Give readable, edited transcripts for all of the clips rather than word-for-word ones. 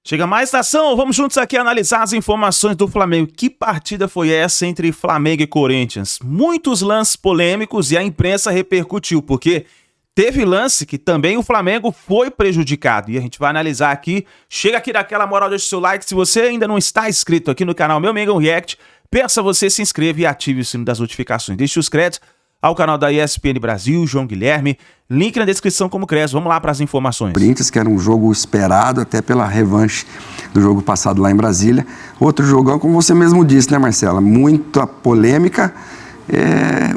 Chega mais ação, vamos juntos aqui analisar as informações do Flamengo. Que partida foi essa entre Flamengo e Corinthians? Muitos lances polêmicos e a imprensa repercutiu, porque teve lance que também o Flamengo foi prejudicado. E a gente vai analisar aqui. Chega aqui daquela moral, deixa o seu like. Se você ainda não está inscrito aqui no canal Meu Mengão React, peça você se inscreva e ative o sino das notificações. Deixe os créditos ao canal da ESPN Brasil, João Guilherme. Link na descrição como cresce. Vamos lá para as informações. Corinthians, que era um jogo esperado até pela revanche do jogo passado lá em Brasília. Outro jogão, como você mesmo disse, né, Marcela? Muita polêmica.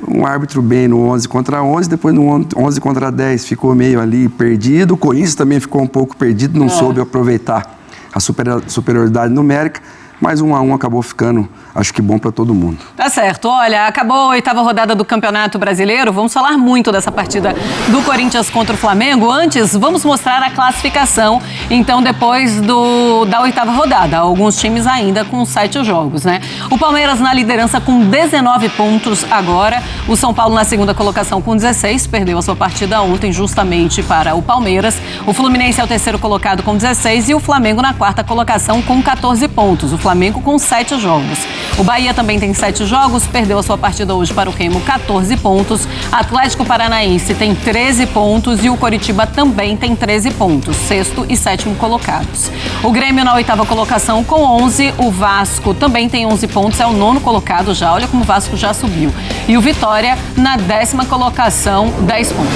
Um árbitro bem no 11 contra 11, depois no 11 contra 10 ficou meio ali perdido. O Corinthians também ficou um pouco perdido, não soube aproveitar a superioridade numérica. Mas 1-1 acabou ficando, acho que bom para todo mundo. Tá certo. Olha, acabou a 8ª rodada do Campeonato Brasileiro. Vamos falar muito dessa partida do Corinthians contra o Flamengo. Antes, vamos mostrar a classificação. Então, depois da 8ª rodada. Alguns times ainda com 7 jogos, né? O Palmeiras na liderança com 19 pontos agora. O São Paulo na segunda colocação com 16. Perdeu a sua partida ontem justamente para o Palmeiras. O Fluminense é o terceiro colocado com 16 e o Flamengo na 4ª colocação com 14 pontos. O Flamengo com 7 jogos. O Bahia também tem 7 jogos, perdeu a sua partida hoje para o Remo, 14 pontos. Atlético Paranaense tem 13 pontos e o Coritiba também tem 13 pontos, 6º e 7º colocados. O Grêmio na 8ª colocação com 11, o Vasco também tem 11 pontos, é o 9º colocado já, olha como o Vasco já subiu. E o Vitória na 10ª colocação, 10 pontos.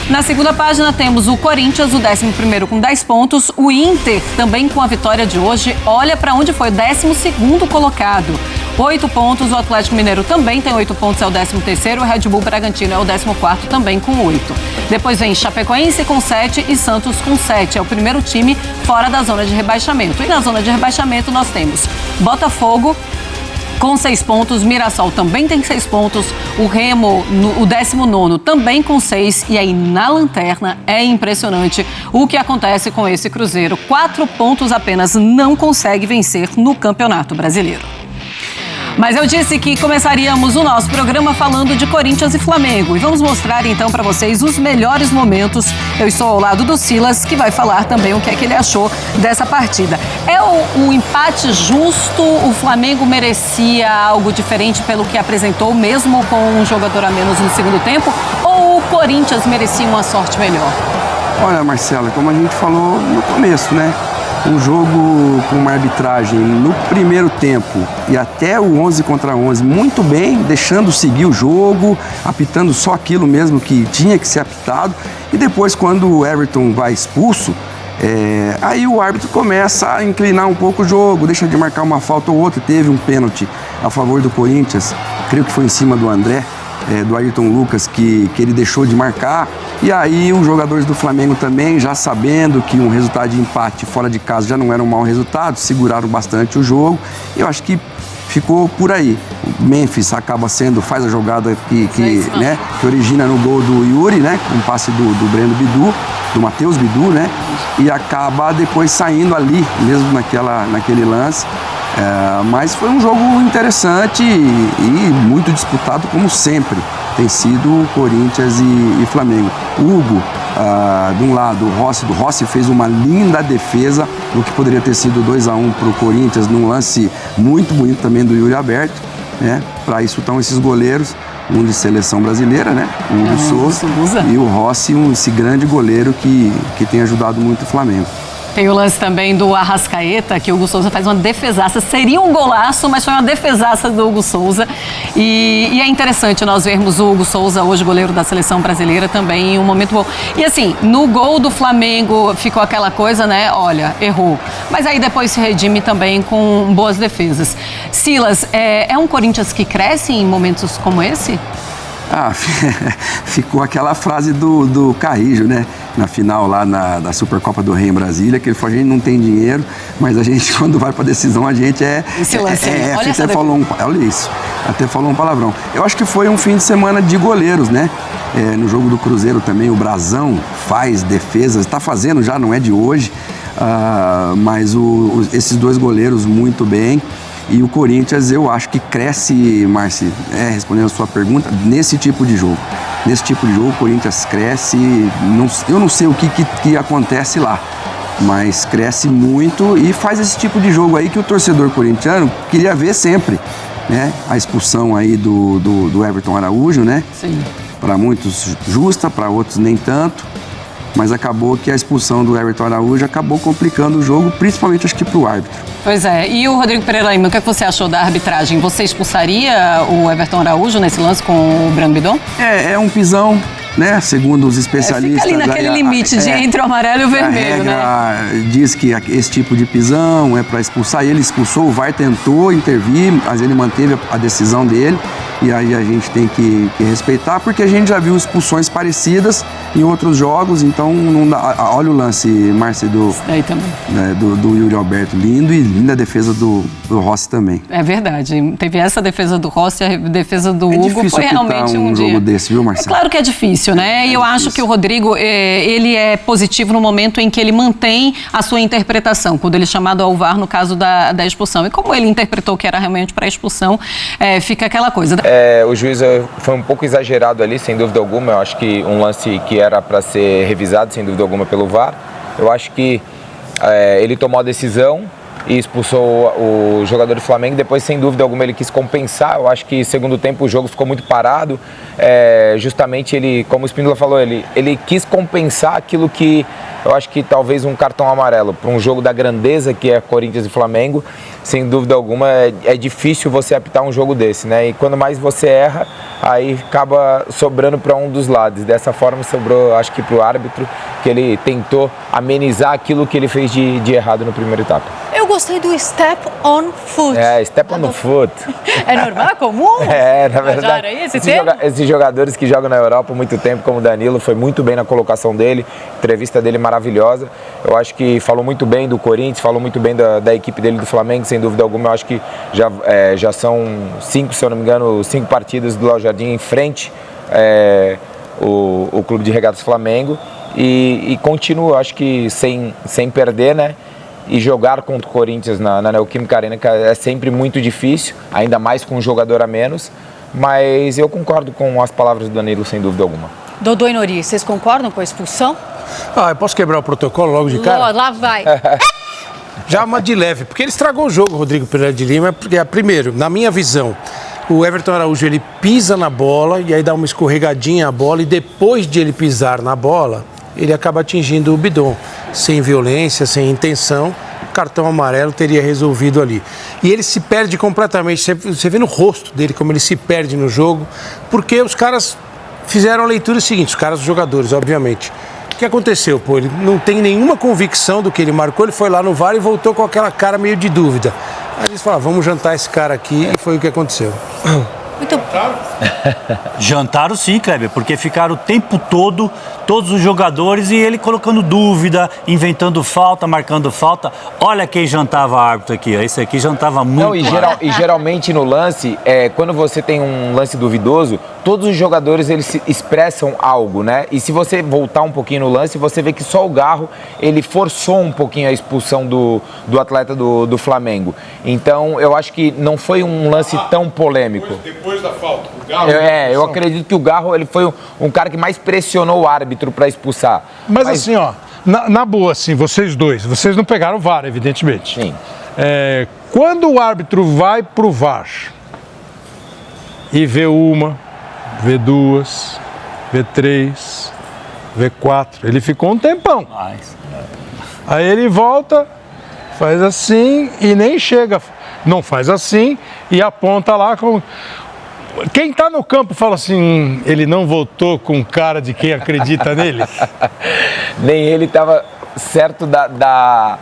Na segunda página temos o Corinthians, o 11º com 10 pontos. O Inter, também com a vitória de hoje, olha para onde foi, 12º colocado. 8 pontos, o Atlético Mineiro também tem 8 pontos, é o 13º. O Red Bull Bragantino é o 14º, também com 8. Depois vem Chapecoense com 7 e Santos com 7. É o primeiro time fora da zona de rebaixamento. E na zona de rebaixamento nós temos Botafogo com 6 pontos, Mirassol também tem 6 pontos, o Remo, o 19º, também com 6, e aí na lanterna é impressionante o que acontece com esse Cruzeiro. 4 pontos apenas, não consegue vencer no Campeonato Brasileiro. Mas eu disse que começaríamos o nosso programa falando de Corinthians e Flamengo. E vamos mostrar então para vocês os melhores momentos. Eu estou ao lado do Silas, que vai falar também o que é que ele achou dessa partida. É um empate justo? O Flamengo merecia algo diferente pelo que apresentou, mesmo com um jogador a menos no segundo tempo? Ou o Corinthians merecia uma sorte melhor? Olha, Marcela, como a gente falou no começo, né? Um jogo com uma arbitragem no primeiro tempo e até o 11 contra 11 muito bem, deixando seguir o jogo, apitando só aquilo mesmo que tinha que ser apitado. E depois, quando o Everton vai expulso, aí o árbitro começa a inclinar um pouco o jogo, deixa de marcar uma falta ou outra. Teve um pênalti a favor do Corinthians, creio que foi em cima do André, do Ayrton Lucas, que ele deixou de marcar. E aí os jogadores do Flamengo também, já sabendo que um resultado de empate fora de casa já não era um mau resultado, seguraram bastante o jogo. Eu acho que ficou por aí. O Memphis faz a jogada que origina no gol do Yuri, né? Com um passe do Breno Bidu, do Matheus Bidu, né? E acaba depois saindo ali, mesmo naquele lance. Mas foi um jogo interessante e muito disputado, como sempre tem sido Corinthians e Flamengo. Hugo, de um lado, o Rossi fez uma linda defesa do que poderia ter sido 2-1 para o Corinthians, num lance muito bonito também do Yuri Alberto, né? Para isso estão esses goleiros, um de seleção brasileira, né? O Hugo Souza, e o Rossi, esse grande goleiro que tem ajudado muito o Flamengo. Tem o lance também do Arrascaeta, que o Hugo Souza faz uma defesaça. Seria um golaço, mas foi uma defesaça do Hugo Souza. E é interessante nós vermos o Hugo Souza, hoje goleiro da seleção brasileira, também em um momento bom. E assim, no gol do Flamengo ficou aquela coisa, né? Olha, errou. Mas aí depois se redime também com boas defesas. Silas, é um Corinthians que cresce em momentos como esse? Ficou aquela frase do Carrijo, né? Na final lá da Supercopa do Rei em Brasília, que ele falou: a gente não tem dinheiro, mas a gente, quando vai pra decisão, a gente até falou um palavrão. Eu acho que foi um fim de semana de goleiros, né? No jogo do Cruzeiro também, o Brazão faz defesas, está fazendo já, não é de hoje, mas esses dois goleiros muito bem. E o Corinthians, eu acho que cresce, Márcio, respondendo a sua pergunta, nesse tipo de jogo. Nesse tipo de jogo, o Corinthians cresce. Eu não sei o que acontece lá. mas cresce muito e faz esse tipo de jogo aí que o torcedor corintiano queria ver sempre, né? A expulsão aí do Everton Araújo, né? Sim. Para muitos justa, para outros nem tanto, mas acabou que a expulsão do Everton Araújo acabou complicando o jogo, principalmente acho que para o árbitro. Pois é, e o Rodrigo Pereira Lima, o que você achou da arbitragem? Você expulsaria o Everton Araújo nesse lance com o Breno Bidon? É um pisão, né? Segundo os especialistas. Fica ali naquele limite entre o amarelo e o vermelho, né? A regra diz que esse tipo de pisão é para expulsar. Ele expulsou, o VAR tentou intervir, mas ele manteve a decisão dele. E aí a gente tem que respeitar, porque a gente já viu expulsões parecidas em outros jogos, então não dá. Olha o lance, Márcia, do Yuri Alberto. Lindo, e linda a defesa do Rossi também. É verdade. Teve essa defesa do Rossi, a defesa do Hugo. Foi realmente um jogo desse, viu, Marcelo? É claro que é difícil, né? E eu acho que o Rodrigo, ele é positivo no momento em que ele mantém a sua interpretação, quando ele é chamado ao VAR no caso da expulsão. E como ele interpretou que era realmente para expulsão, fica aquela coisa. O juiz foi um pouco exagerado ali, sem dúvida alguma. Eu acho que um lance que era para ser revisado, sem dúvida alguma, pelo VAR. Eu acho que ele tomou a decisão e expulsou o jogador do Flamengo. Depois, sem dúvida alguma, ele quis compensar. Eu acho que, segundo tempo, o jogo ficou muito parado. Justamente, ele, como o Espíndola falou, ele quis compensar aquilo que eu acho que talvez um cartão amarelo para um jogo da grandeza que é Corinthians e Flamengo, sem dúvida alguma, é difícil você apitar um jogo desse, né? E quando mais você erra, aí acaba sobrando para um dos lados. Dessa forma, sobrou, acho que para o árbitro, que ele tentou amenizar aquilo que ele fez de errado no primeiro etapa. Eu gostei do step on foot. Step on foot. É normal, é comum? Na verdade. Esses jogadores que jogam na Europa há muito tempo, como o Danilo, foi muito bem na colocação dele, entrevista dele maravilhosa. Eu acho que falou muito bem do Corinthians, falou muito bem da equipe dele do Flamengo, sem dúvida alguma. Eu acho que já são 5, se eu não me engano, 5 partidas do Léo Jardim em frente o Clube de Regatas Flamengo. E continua, acho que sem perder, né? E jogar contra o Corinthians na Neoquímica Arena é sempre muito difícil, ainda mais com um jogador a menos, mas eu concordo com as palavras do Danilo, sem dúvida alguma. Dodô e Nori, vocês concordam com a expulsão? Eu posso quebrar o protocolo logo de cara? Lá vai. Já uma de leve, porque ele estragou o jogo, Rodrigo Pereira de Lima, porque, primeiro, na minha visão, o Everton Araújo, ele pisa na bola e aí dá uma escorregadinha a bola, e depois de ele pisar na bola, ele acaba atingindo o Bidon, sem violência, sem intenção. O cartão amarelo teria resolvido ali. E ele se perde completamente, você vê no rosto dele como ele se perde no jogo, porque os caras fizeram a leitura seguinte, os caras, os jogadores, obviamente. O que aconteceu? Ele não tem nenhuma convicção do que ele marcou, ele foi lá no VAR e voltou com aquela cara meio de dúvida. Aí eles falaram, vamos jantar esse cara aqui, e foi o que aconteceu. Muito Jantaram sim, Kleber, porque ficaram o tempo todo, todos os jogadores, e ele colocando dúvida, inventando falta, marcando falta. Olha quem jantava árbitro aqui, esse aqui jantava muito. Não, e geralmente no lance, quando você tem um lance duvidoso, todos os jogadores eles se expressam algo, né? E se você voltar um pouquinho no lance, você vê que só o Garro, ele forçou um pouquinho a expulsão do atleta do Flamengo. Então, eu acho que não foi um lance tão polêmico. Depois da falta, o Garro... Eu acredito que o Garro, ele foi um cara que mais pressionou o árbitro para expulsar. Mas assim, na boa, assim, vocês não pegaram o VAR, evidentemente. Sim. Quando o árbitro vai pro VAR e vê uma, vê duas, vê três, vê quatro, ele ficou um tempão. Aí ele volta, faz assim e nem chega, não faz assim e aponta lá com... Quem tá no campo fala assim, ele não voltou com cara de quem acredita nele? Nem ele estava certo da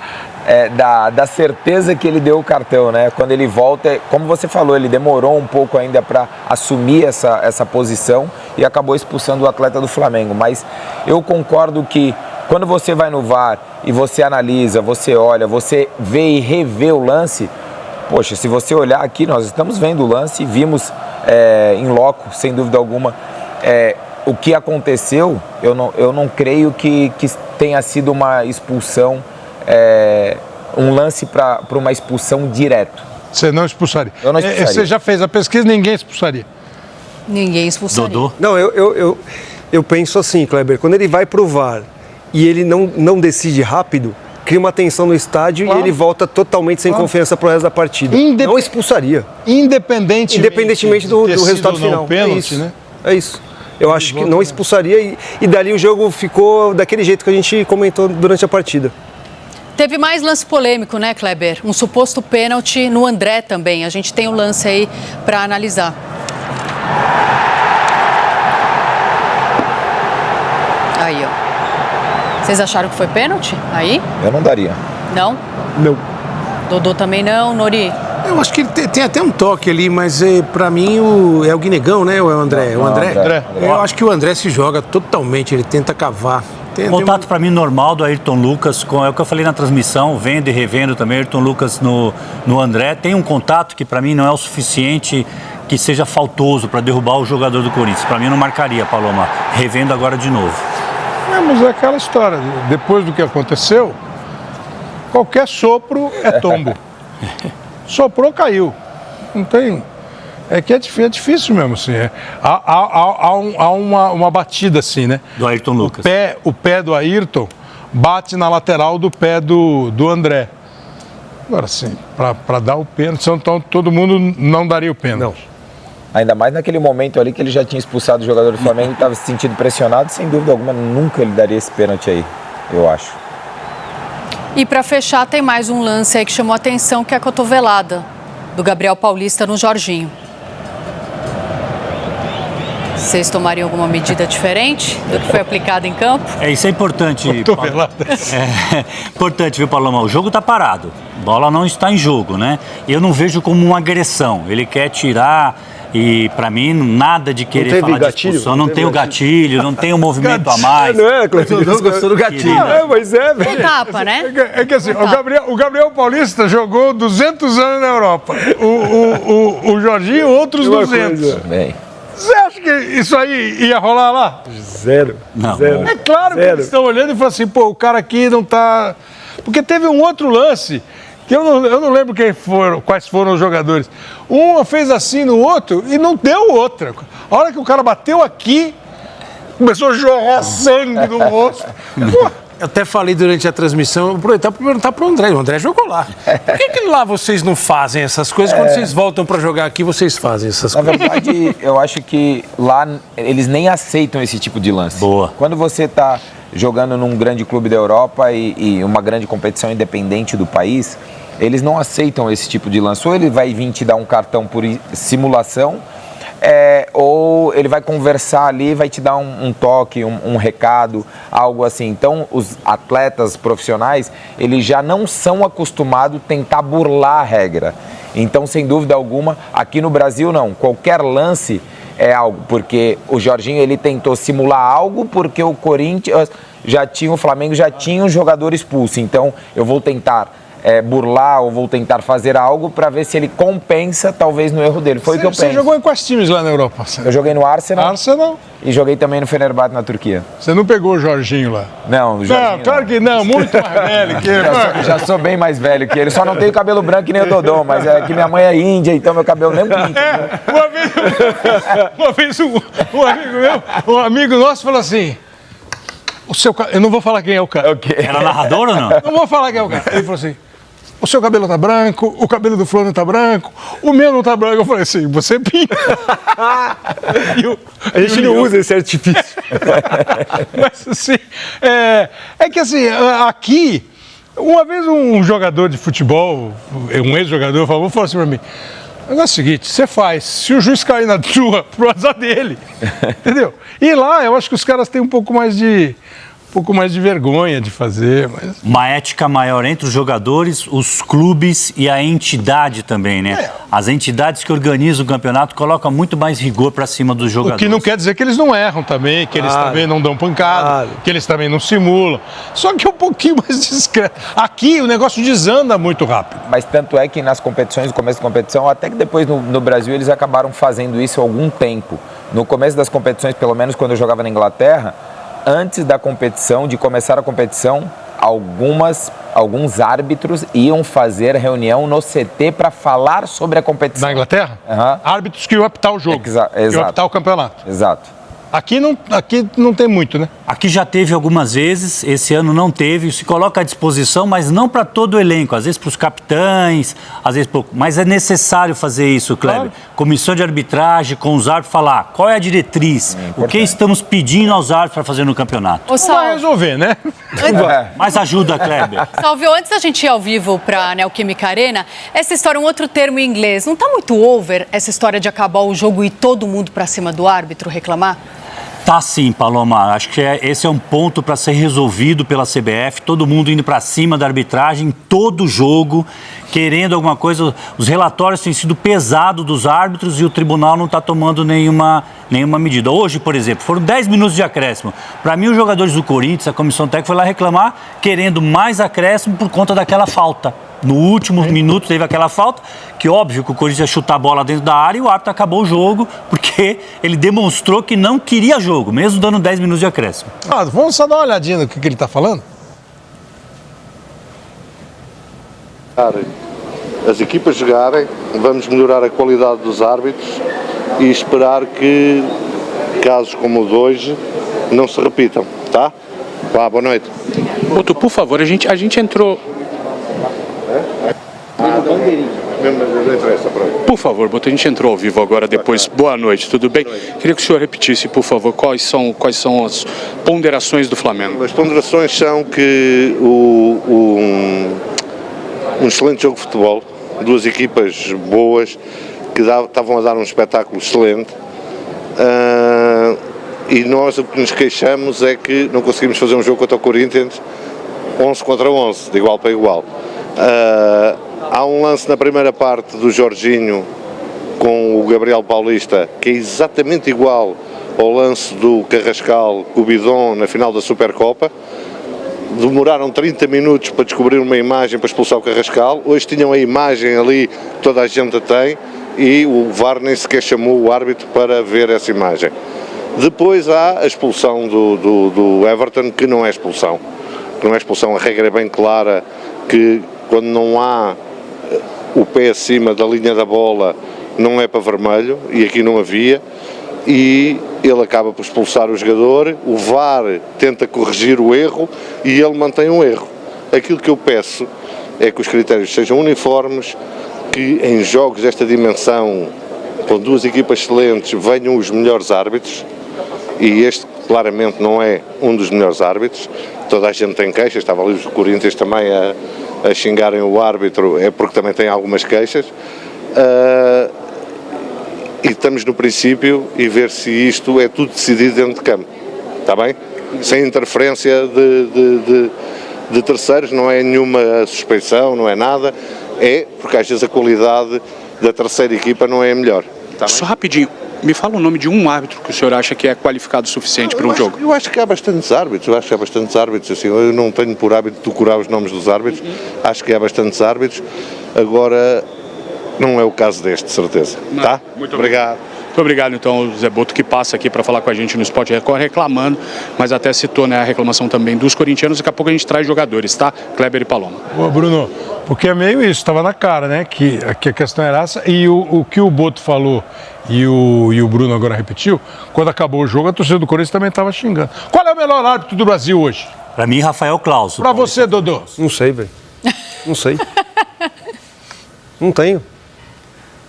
certeza que ele deu o cartão, né? Quando ele volta, como você falou, ele demorou um pouco ainda para assumir essa posição e acabou expulsando o atleta do Flamengo. Mas eu concordo que quando você vai no VAR e você analisa, você olha, você vê e revê o lance, poxa, se você olhar aqui, nós estamos vendo o lance e vimos em loco, sem dúvida alguma, o que aconteceu. Eu não creio que tenha sido uma expulsão, um lance para uma expulsão direto. Você não expulsaria? Eu não expulsaria. Você já fez a pesquisa, ninguém expulsaria. Ninguém expulsaria. Dodô? Não, eu penso assim, Kleber, quando ele vai pro VAR e ele não decide rápido, cria uma tensão no estádio Claro. e ele volta totalmente sem confiança pro resto da partida. Não expulsaria. Independentemente do resultado final. Pênalti, é isso. né? É isso. Eu acho que não expulsaria e dali o jogo ficou daquele jeito que a gente comentou durante a partida. Teve mais lance polêmico, né, Kleber? Um suposto pênalti no André também. A gente tem um lance aí para analisar. Aí, ó. Vocês acharam que foi pênalti? Aí? Eu não daria. Não? Não. Dodô também não, Nori? Eu acho que ele tem até um toque ali, mas pra mim é o Guinegão, né? Ou é o André? Não, o André? André. Eu acho que o André se joga totalmente, ele tenta cavar. Contato para mim normal do Ayrton Lucas, é o que eu falei na transmissão, vendo e revendo também, Ayrton Lucas no André. Tem um contato que para mim não é o suficiente que seja faltoso para derrubar o jogador do Corinthians. Para mim não marcaria, Paloma. Revendo agora de novo. Mas é aquela história, depois do que aconteceu, qualquer sopro é tombo. Soprou, caiu. Não tem... É que é difícil mesmo, assim. Há uma batida, assim, né? Do Ayrton Lucas. O pé do Ayrton bate na lateral do pé do André. Agora, sim, para dar o pênalti, então todo mundo não daria o pênalti. Não. Ainda mais naquele momento ali que ele já tinha expulsado o jogador do Flamengo e estava se sentindo pressionado, sem dúvida alguma, nunca ele daria esse pênalti aí, eu acho. E para fechar, tem mais um lance aí que chamou a atenção, que é a cotovelada do Gabriel Paulista no Jorginho. Vocês tomariam alguma medida diferente do que foi aplicado em campo? Isso é importante. Cotovelada. Importante, viu, Paloma? O jogo está parado. A bola não está em jogo, né? Eu não vejo como uma agressão. Ele quer tirar e, para mim, nada de querer falar gatilho? de expulsão. Não tem o gatilho, não tem o movimento a mais. Não é, Cleiton? Não gostou do gatilho. Mas é, velho. Tapa, né? É que assim, o Gabriel Paulista jogou 200 anos na Europa. O Jorginho, outros 200. Bem. Você acha que isso aí ia rolar lá? Zero. Não. Zero. É claro que eles estão olhando e falam assim, pô, o cara aqui não tá... Porque teve um outro lance, que eu não lembro quais foram os jogadores. Um fez assim no outro e não deu outra. A hora que o cara bateu aqui, começou a jorrar sangue no rosto. Pô, Eu até falei durante a transmissão, aproveitar para perguntar para o André. O André jogou lá. Por que lá vocês não fazem essas coisas? Quando vocês voltam para jogar aqui, vocês fazem essas Na coisas? verdade, eu acho que lá eles nem aceitam esse tipo de lance. Boa. Quando você está jogando num grande clube da Europa e uma grande competição independente do país, eles não aceitam esse tipo de lance. Ou ele vai vir te dar um cartão por simulação, ou ele vai conversar ali, vai te dar um toque, um recado, algo assim. Então, os atletas profissionais, eles já não são acostumados a tentar burlar a regra. Então, sem dúvida alguma, aqui no Brasil não. Qualquer lance é algo, porque o Jorginho, ele tentou simular algo porque o Corinthians o Flamengo já tinha um jogador expulso. Então, eu vou tentar burlar ou vou tentar fazer algo para ver se ele compensa, talvez, no erro dele. Foi o que eu penso. Você jogou em quais times lá na Europa? Eu joguei no Arsenal. Arsenal? E joguei também no Fenerbahçe, na Turquia. Você não pegou o Jorginho lá? Não, o Jorginho Não, claro que não, muito mais velho que ele. Já sou bem mais velho que ele, só não tenho cabelo branco que nem o Dodô, mas é que minha mãe é índia, então meu cabelo nem pinta. Uma vez um amigo nosso falou assim, eu não vou falar quem é o cara. Era narrador ou não? Não vou falar quem é o cara. Ele falou assim, o seu cabelo tá branco, o cabelo do fulano tá branco, o meu não tá branco. Eu falei assim, você pinta. A gente não usa esse artifício. Mas assim, é que assim, aqui, uma vez um jogador de futebol, um ex-jogador, falou assim pra mim, o negócio é o seguinte, você faz, se o juiz cair na sua, pro azar dele, entendeu? E lá, eu acho que os caras têm um pouco mais de vergonha de fazer. Mas... Uma ética maior entre os jogadores, os clubes e a entidade também, né? As entidades que organizam o campeonato colocam muito mais rigor para cima dos jogadores. O que não quer dizer que eles não erram também, que eles também não dão pancada, que eles também não simulam. Só que é um pouquinho mais discreto. Aqui o negócio desanda muito rápido. Mas tanto é que nas competições, no começo da competição, até que depois no Brasil eles acabaram fazendo isso há algum tempo. No começo das competições, pelo menos quando eu jogava na Inglaterra, antes da competição, de começar a competição, alguns árbitros iam fazer reunião no CT para falar sobre a competição. Na Inglaterra? Uhum. Árbitros que iam apitar o jogo, que iam apitar o campeonato. Exato. Aqui não tem muito, né? Aqui já teve algumas vezes, esse ano não teve, se coloca à disposição, mas não para todo o elenco, às vezes para os capitães, às vezes pouco. Mas é necessário fazer isso, Kleber. Claro. Comissão de arbitragem, com os árbitros, falar qual é a diretriz, o que estamos pedindo aos árbitros para fazer no campeonato. Não vai resolver, né? Mas ajuda, Kleber. Salvio, antes da gente ir ao vivo para a Neoquímica Arena, essa história, um outro termo em inglês, não está muito over essa história de acabar o jogo e todo mundo para cima do árbitro reclamar? Tá sim, Paloma. Acho que esse é um ponto para ser resolvido pela CBF. Todo mundo indo para cima da arbitragem, todo jogo, querendo alguma coisa. Os relatórios têm sido pesados dos árbitros e o tribunal não está tomando nenhuma medida. Hoje, por exemplo, foram 10 minutos de acréscimo. Para mim, os jogadores do Corinthians, a comissão técnica foi lá reclamar, querendo mais acréscimo por conta daquela falta. No último minuto teve aquela falta, que óbvio que o Corinthians ia chutar a bola dentro da área e o árbitro acabou o jogo, porque ele demonstrou que não queria jogo, mesmo dando 10 minutos de acréscimo. Vamos só dar uma olhadinha no que ele está falando? As equipas jogarem, vamos melhorar a qualidade dos árbitros e esperar que casos como o de hoje não se repitam, tá? Vá, boa noite. Boto, por favor, a gente entrou... Por favor, Boto, a gente entrou ao vivo agora depois. Boa noite, tudo bem? Queria que o senhor repetisse, por favor, quais são as ponderações do Flamengo. As ponderações são que um excelente jogo de futebol, duas equipas boas que estavam a dar um espetáculo excelente, e nós o que nos queixamos é que não conseguimos fazer um jogo contra o Corinthians 11 contra 11, de igual para igual. Há um lance na primeira parte do Jorginho com o Gabriel Paulista que é exatamente igual ao lance do Carrascal com o Bidon na final da Supercopa. Demoraram 30 minutos para descobrir uma imagem para expulsar o Carrascal. Hoje tinham a imagem ali que toda a gente tem e o VAR nem sequer chamou o árbitro para ver essa imagem. Depois há a expulsão do Everton, que não é expulsão. Não é expulsão, a regra é bem clara que quando não há o pé acima da linha da bola não é para vermelho, e aqui não havia, e ele acaba por expulsar o jogador, o VAR tenta corrigir o erro e ele mantém o erro. Aquilo que eu peço é que os critérios sejam uniformes, que em jogos desta dimensão, com duas equipas excelentes, venham os melhores árbitros, e este claramente não é um dos melhores árbitros. Toda a gente tem queixas, estava ali os Corinthians também a xingarem o árbitro, é porque também tem algumas queixas, e estamos no princípio e ver se isto é tudo decidido dentro de campo, está bem? Sem interferência de terceiros, não é nenhuma suspeição, não é nada, é porque às vezes a qualidade da terceira equipa não é a melhor. Tá bem? Só rapidinho, me fala o nome de um árbitro que o senhor acha que é qualificado o suficiente para um jogo. Eu acho que há bastantes árbitros, assim, eu não tenho por hábito decorar os nomes dos árbitros, acho que há bastantes árbitros, agora não é o caso deste, de certeza, não, tá? Muito obrigado. Muito obrigado, então, Zé Boto, que passa aqui para falar com a gente no Sport Record reclamando, mas até citou, né, a reclamação também dos corintianos. Daqui a pouco a gente traz jogadores, tá? Kleber e Paloma. Boa, Bruno, porque é meio isso, estava na cara, né, que a questão era essa, e o que o Boto falou e o Bruno agora repetiu, quando acabou o jogo, a torcida do Corinthians também estava xingando. Qual é o melhor árbitro do Brasil hoje? Para mim, Rafael Claus. Para você, Dodô? Não sei, velho. Não sei. Não tenho.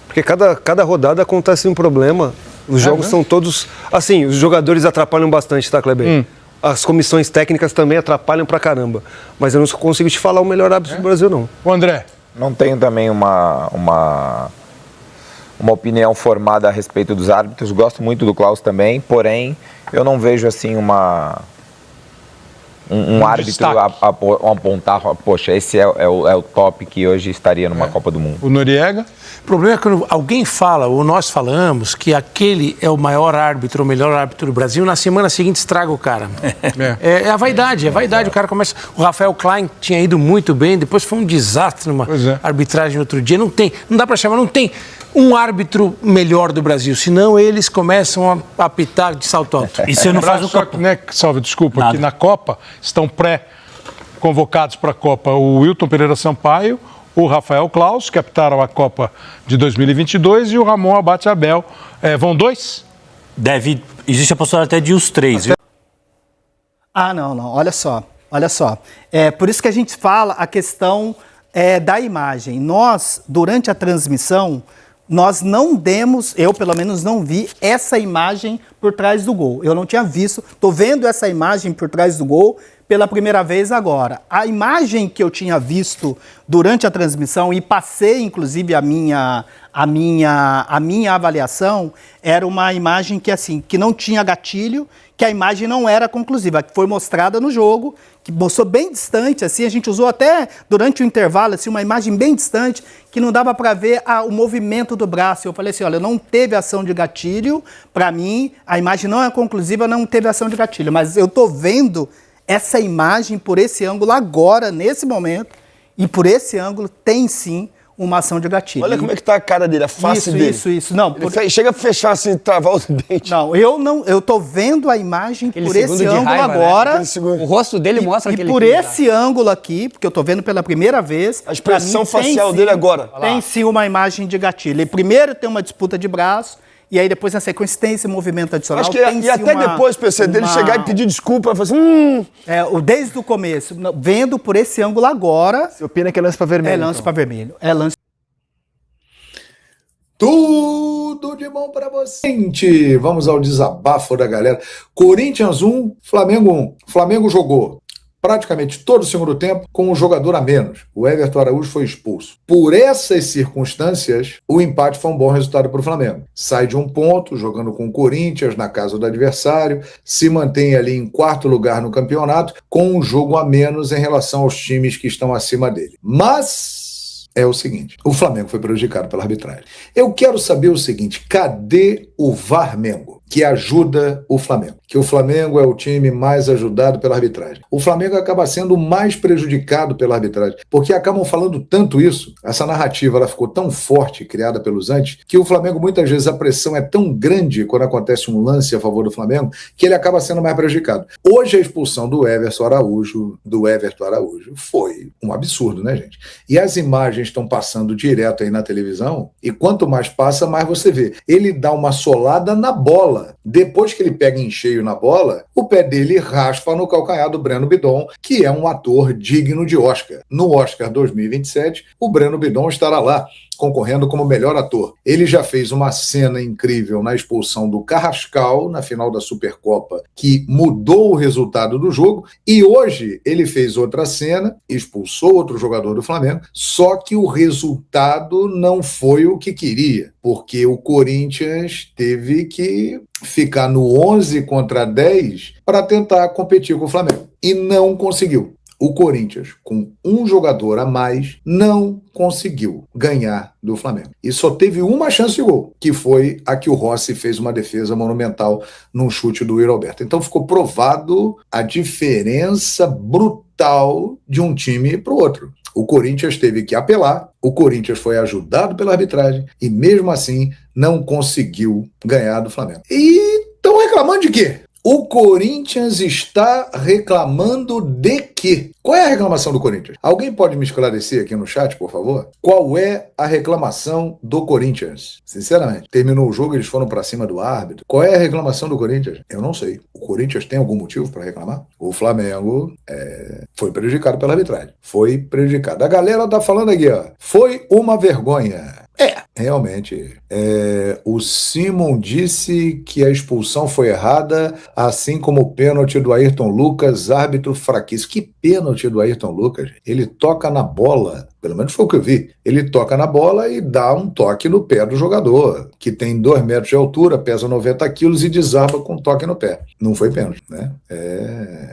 Porque cada rodada acontece um problema. Os jogos são todos... Assim, os jogadores atrapalham bastante, tá, Kleber? As comissões técnicas também atrapalham pra caramba. Mas eu não consigo te falar o melhor árbitro do Brasil, não. O André? Não tenho também uma opinião formada a respeito dos árbitros. Gosto muito do Klaus também, porém, eu não vejo assim um árbitro apontar, poxa, esse é o top que hoje estaria numa Copa do Mundo. O Noriega? O problema é quando alguém fala, ou nós falamos, que aquele é o maior árbitro, o melhor árbitro do Brasil, na semana seguinte estraga o cara. É a vaidade, o cara começa... O Rafael Klein tinha ido muito bem, depois foi um desastre numa arbitragem outro dia. Não dá pra chamar, não tem um árbitro melhor do Brasil, senão eles começam a apitar de salto alto. E você não faz o campo. Né, Salve, desculpa, que na Copa estão pré-convocados para a Copa o Wilton Pereira Sampaio, o Rafael Claus, que captaram a Copa de 2022, e o Ramon Abate Abel. Vão dois? existe a possibilidade até de os 3, viu? Ah, não, olha só. Por isso que a gente fala a questão da imagem. Nós, durante a transmissão, nós não demos, eu pelo menos não vi essa imagem por trás do gol. Eu não tinha visto, estou vendo essa imagem por trás do gol pela primeira vez agora. A imagem que eu tinha visto durante a transmissão e passei, inclusive, a minha avaliação, era uma imagem que não tinha gatilho, que a imagem não era conclusiva, que foi mostrada no jogo, que mostrou bem distante, assim, a gente usou até durante o intervalo, assim, uma imagem bem distante, que não dava para ver o movimento do braço. Eu falei assim, olha, não teve ação de gatilho, para mim, a imagem não é conclusiva, não teve ação de gatilho, mas eu tô vendo essa imagem por esse ângulo agora, nesse momento, e por esse ângulo tem sim uma ação de gatilho. Olha como é que tá a cara dele, a face dele. Isso. Não, chega a fechar assim, travar os dentes. Não, eu tô vendo a imagem por esse ângulo raiva, agora. Né? O rosto dele mostra aquele... E por esse ângulo aqui, porque eu tô vendo pela primeira vez... A expressão facial dele agora. Tem sim uma imagem de gatilho. E primeiro tem uma disputa de braço, e aí depois na sequência tem esse movimento adicional. Acho que até depois, PC, dele chegar e pedir desculpa, fazer desde o começo, vendo por esse ângulo agora... Seu pena que é lance para vermelho. É lance para vermelho. É lance. Tudo de bom para você. Gente, vamos ao desabafo da galera. Corinthians 1, Flamengo 1. Flamengo jogou praticamente todo o segundo tempo com um jogador a menos. O Everton Araújo foi expulso. Por essas circunstâncias, o empate foi um bom resultado para o Flamengo. Sai de um ponto, jogando com o Corinthians na casa do adversário, se mantém ali em 4º lugar no campeonato, com um jogo a menos em relação aos times que estão acima dele. Mas... é o seguinte, o Flamengo foi prejudicado pela arbitragem. Eu quero saber o seguinte, cadê o VAR Mengo, que ajuda o Flamengo? Que o Flamengo é o time mais ajudado pela arbitragem. O Flamengo acaba sendo mais prejudicado pela arbitragem, porque acabam falando tanto isso, essa narrativa ela ficou tão forte, criada pelos antes, que o Flamengo, muitas vezes, a pressão é tão grande quando acontece um lance a favor do Flamengo, que ele acaba sendo mais prejudicado. Hoje a expulsão do Everton Araújo foi um absurdo, né, gente? E as imagens estão passando direto aí na televisão, e quanto mais passa, mais você vê. Ele dá uma solada na bola. Depois que ele pega em cheio na bola, o pé dele raspa no calcanhar do Breno Bidon, que é um ator digno de Oscar. No Oscar 2027, o Breno Bidon estará lá, concorrendo como melhor ator. Ele já fez uma cena incrível na expulsão do Carrascal, na final da Supercopa, que mudou o resultado do jogo, e hoje ele fez outra cena, expulsou outro jogador do Flamengo, só que o resultado não foi o que queria, porque o Corinthians teve que ficar no 11 contra 10 para tentar competir com o Flamengo, e não conseguiu. O Corinthians, com um jogador a mais, não conseguiu ganhar do Flamengo. E só teve uma chance de gol, que foi a que o Rossi fez uma defesa monumental num chute do Yuri Alberto. Então ficou provado a diferença brutal de um time para o outro. O Corinthians teve que apelar, o Corinthians foi ajudado pela arbitragem e mesmo assim não conseguiu ganhar do Flamengo. E estão reclamando de quê? O Corinthians está reclamando de quê? Qual é a reclamação do Corinthians? Alguém pode me esclarecer aqui no chat, por favor? Qual é a reclamação do Corinthians? Sinceramente, terminou o jogo, eles foram para cima do árbitro. Qual é a reclamação do Corinthians? Eu não sei. O Corinthians tem algum motivo para reclamar? O Flamengo foi prejudicado pela arbitragem. Foi prejudicado. A galera tá falando aqui, ó. Foi uma vergonha. Realmente. O Simon disse que a expulsão foi errada, assim como o pênalti do Ayrton Lucas, árbitro fraquíssimo. Que pênalti do Ayrton Lucas? Ele toca na bola, pelo menos foi o que eu vi. Ele toca na bola e dá um toque no pé do jogador, que tem 2 metros de altura, pesa 90 quilos e desarma com um toque no pé. Não foi pênalti, né?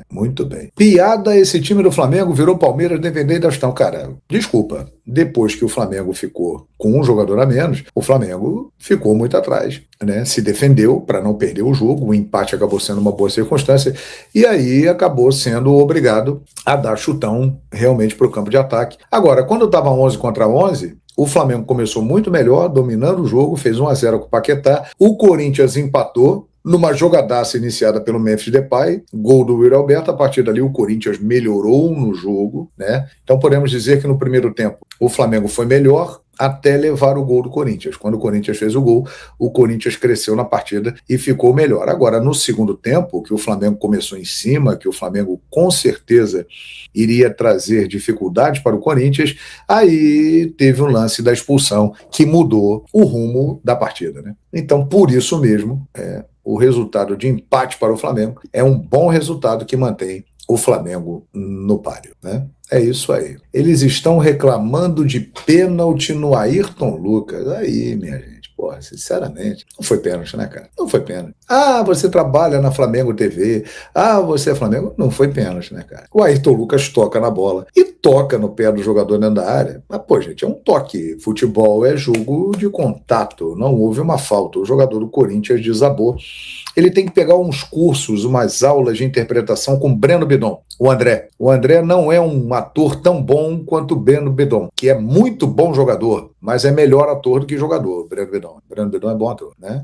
Muito bem. Piada, esse time do Flamengo virou Palmeiras dependente da gestão. Cara, desculpa. Depois que o Flamengo ficou com um jogador a menos, o Flamengo ficou muito atrás, né? Se defendeu para não perder o jogo, o empate acabou sendo uma boa circunstância, e aí acabou sendo obrigado a dar chutão realmente para o campo de ataque. Agora, quando estava 11 contra 11, o Flamengo começou muito melhor, dominando o jogo, fez 1-0 com o Paquetá, o Corinthians empatou, numa jogadaça iniciada pelo Memphis Depay, gol do Yuri Alberto. A partir dali o Corinthians melhorou no jogo, né? Então podemos dizer que no primeiro tempo o Flamengo foi melhor, até levar o gol do Corinthians. Quando o Corinthians fez o gol, o Corinthians cresceu na partida e ficou melhor. Agora, no segundo tempo, que o Flamengo começou em cima, que o Flamengo com certeza iria trazer dificuldades para o Corinthians, aí teve o lance da expulsão que mudou o rumo da partida, né? Então, por isso mesmo, o resultado de empate para o Flamengo é um bom resultado que mantém o Flamengo no páreo, né? É isso aí. Eles estão reclamando de pênalti no Ayrton Lucas. Aí, minha gente, porra, sinceramente, não foi pênalti, né, cara? Não foi pênalti. Ah, você trabalha na Flamengo TV. Ah, você é Flamengo. Não foi pênalti, né, cara? O Ayrton Lucas toca na bola e toca no pé do jogador dentro da área. Mas, pô, gente, é um toque. Futebol é jogo de contato. Não houve uma falta. O jogador do Corinthians desabou. Ele tem que pegar uns cursos, umas aulas de interpretação com Breno Bidon, o André. O André não é um ator tão bom quanto o Breno Bidon, que é muito bom jogador, mas é melhor ator do que jogador, o Breno Bidon. O Breno Bidon é bom ator, né?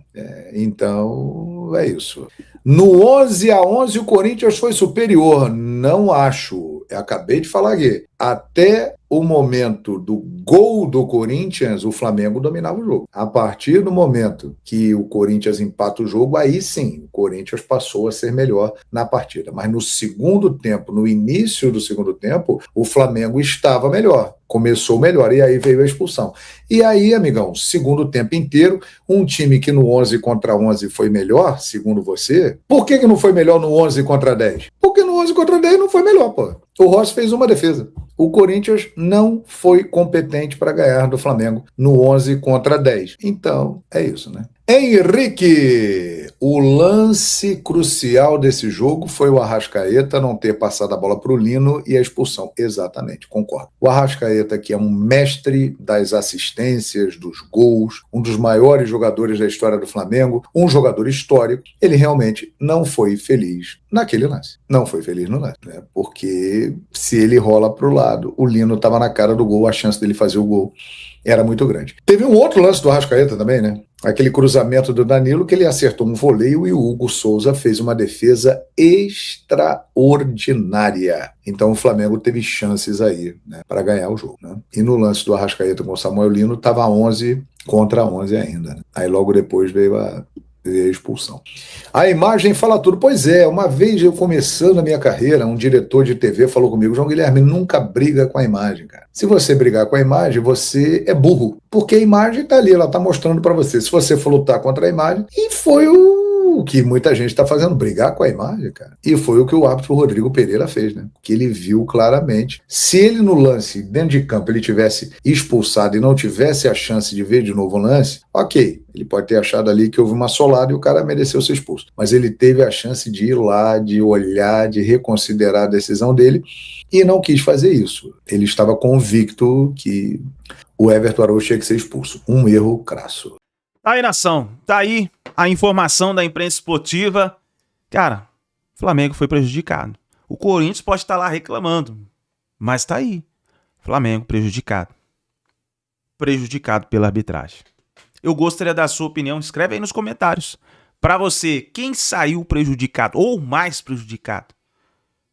Então, é isso. No 11-11, o Corinthians foi superior. Não acho. Eu acabei de falar aqui. Até o momento do gol do Corinthians, o Flamengo dominava o jogo. A partir do momento que o Corinthians empata o jogo, aí sim, o Corinthians passou a ser melhor na partida. Mas no segundo tempo, no início do segundo tempo, o Flamengo estava melhor. Começou melhor, e aí veio a expulsão. E aí, amigão, segundo tempo inteiro, um time que no 11 contra 11 foi melhor, segundo você, por que não foi melhor no 11 contra 10? Porque no 11 contra 10 não foi melhor, pô. O Rossi fez uma defesa. O Corinthians não foi competente para ganhar do Flamengo no 11 contra 10. Então, é isso, né? Henrique, o lance crucial desse jogo foi o Arrascaeta não ter passado a bola para o Lino e a expulsão. Exatamente, concordo. O Arrascaeta, que é um mestre das assistências, dos gols, um dos maiores jogadores da história do Flamengo, um jogador histórico, ele realmente não foi feliz naquele lance. Não foi feliz no lance, né? Porque se ele rola para o lado, o Lino estava na cara do gol, a chance dele fazer o gol era muito grande. Teve um outro lance do Arrascaeta também, né? Aquele cruzamento do Danilo que ele acertou um voleio e o Hugo Souza fez uma defesa extraordinária. Então o Flamengo teve chances aí, né, para ganhar o jogo, né? E no lance do Arrascaeta com o Samuel Lino estava 11 contra 11 ainda, né? Aí logo depois veio a expulsão. A imagem fala tudo. Pois é, uma vez eu começando a minha carreira, um diretor de TV falou comigo: João Guilherme, nunca briga com a imagem, cara. Se você brigar com a imagem, você é burro, porque a imagem tá ali, ela tá mostrando para você. Se você for lutar contra a imagem, e foi o que muita gente está fazendo, brigar com a imagem, cara. E foi o que o árbitro Rodrigo Pereira fez, né? Que ele viu claramente. Se ele no lance, dentro de campo, ele tivesse expulsado e não tivesse a chance de ver de novo o lance, ok, ele pode ter achado ali que houve uma solada e o cara mereceu ser expulso. Mas ele teve a chance de ir lá, de olhar, de reconsiderar a decisão dele e não quis fazer isso. Ele estava convicto que o Everton Araújo tinha que ser expulso. Um erro crasso. Tá aí, nação. Tá aí a informação da imprensa esportiva. Cara, o Flamengo foi prejudicado. O Corinthians pode estar lá reclamando, mas tá aí. Flamengo prejudicado. Prejudicado pela arbitragem. Eu gostaria da sua opinião. Escreve aí nos comentários. Pra você, quem saiu prejudicado ou mais prejudicado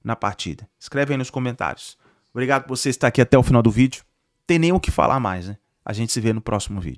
na partida? Escreve aí nos comentários. Obrigado por você estar aqui até o final do vídeo. Tem nem o que falar mais, né? A gente se vê no próximo vídeo.